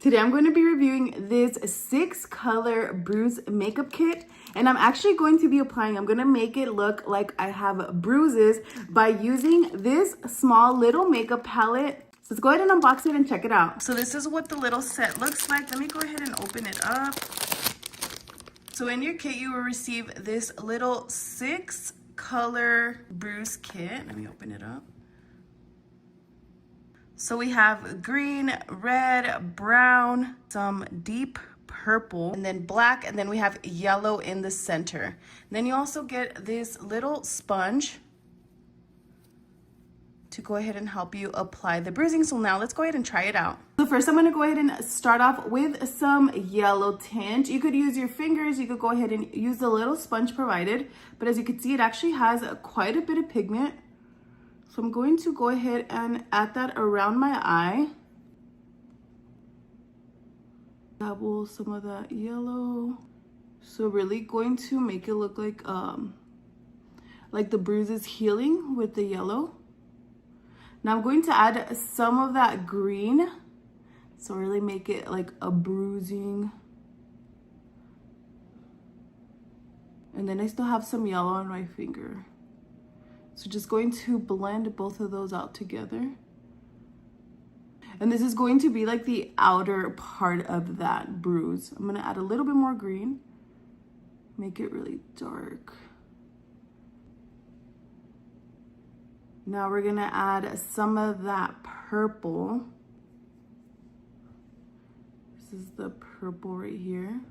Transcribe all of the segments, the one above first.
Today I'm going to be reviewing this 6-color Bruise makeup kit, and I'm actually going to be applying, I'm going to make it look like I have bruises by using this small little makeup palette. So let's go ahead and unbox it and check it out. So this is what the little set looks like. Let me go ahead and open it up. So in your kit, you will receive this little 6-color Bruise kit. Let me open it up. So we have green, red, brown, some deep purple, and then black, and then we have yellow in the center. And then you also get this little sponge to go ahead and help you apply the bruising. So now let's go ahead and try it out. So first I'm gonna go ahead and start off with some yellow tint. You could use your fingers, you could go ahead and use the little sponge provided, but as you can see, it actually has quite a bit of pigment. So I'm going to go ahead and add that around my eye. Dabble some of that yellow. So really going to make it look like the bruise is healing with the yellow. Now I'm going to add some of that green. So really make it like a bruising. And then I still have some yellow on my finger. So just going to blend both of those out together. And this is going to be like the outer part of that bruise. I'm gonna add a little bit more green, make it really dark. Now we're gonna add some of that purple. This is the purple right here.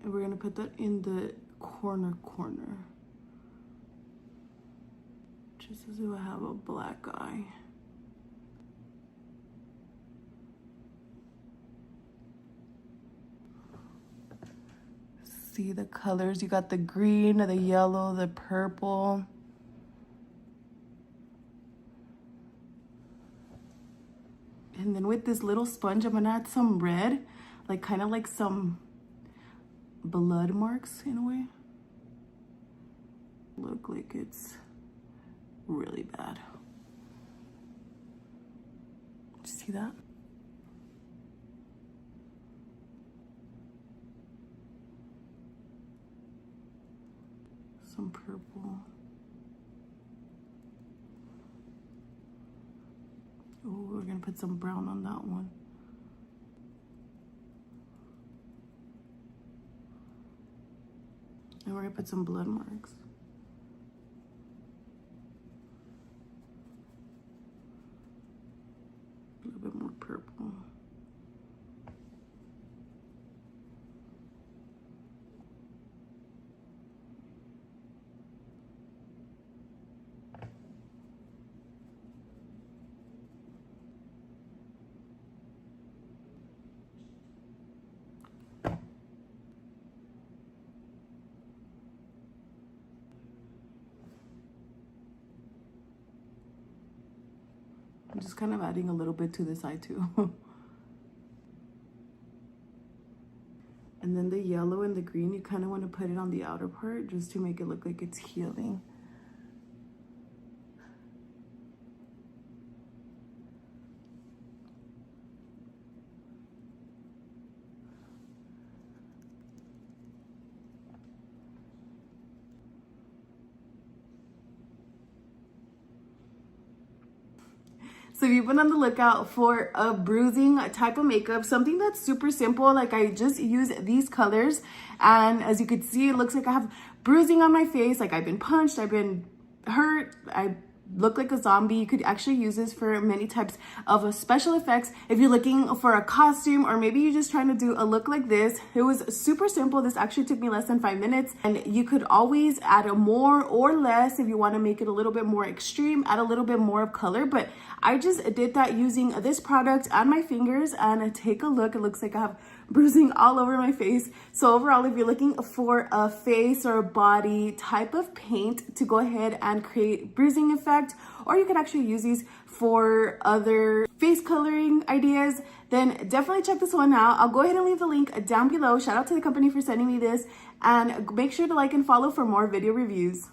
And we're gonna put that in the corner. Just as if I have a black eye. See the colors, you got the green, the yellow, the purple. And then with this little sponge, I'm gonna add some red, like kind of like some blood marks in a way. Look like it's really bad. See that? Some purple. Oh, we're gonna put some brown on that one. And we're gonna put some blood marks. A little bit more purple. I'm just kind of adding a little bit to this eye too. And then the yellow and the green, you kind of want to put it on the outer part just to make it look like it's healing. So if you've been on the lookout for a bruising type of makeup, something that's super simple, like I just use these colors, and as you can see, it looks like I have bruising on my face, like I've been punched, I've been hurt, I look like a zombie. You could actually use this for many types of special effects. If you're looking for a costume, or maybe you're just trying to do a look like this, it was super simple. This actually took me less than 5 minutes, and you could always add more or less if you want to make it a little bit more extreme, add a little bit more of color. But I just did that using this product on my fingers, and take a look. It looks like I have bruising all over my face. So overall, if you're looking for a face or a body type of paint to go ahead and create bruising effect, or you could actually use these for other face coloring ideas, then definitely check this one out. I'll go ahead and leave the link down below. Shout out to the company for sending me this, and make sure to like and follow for more video reviews.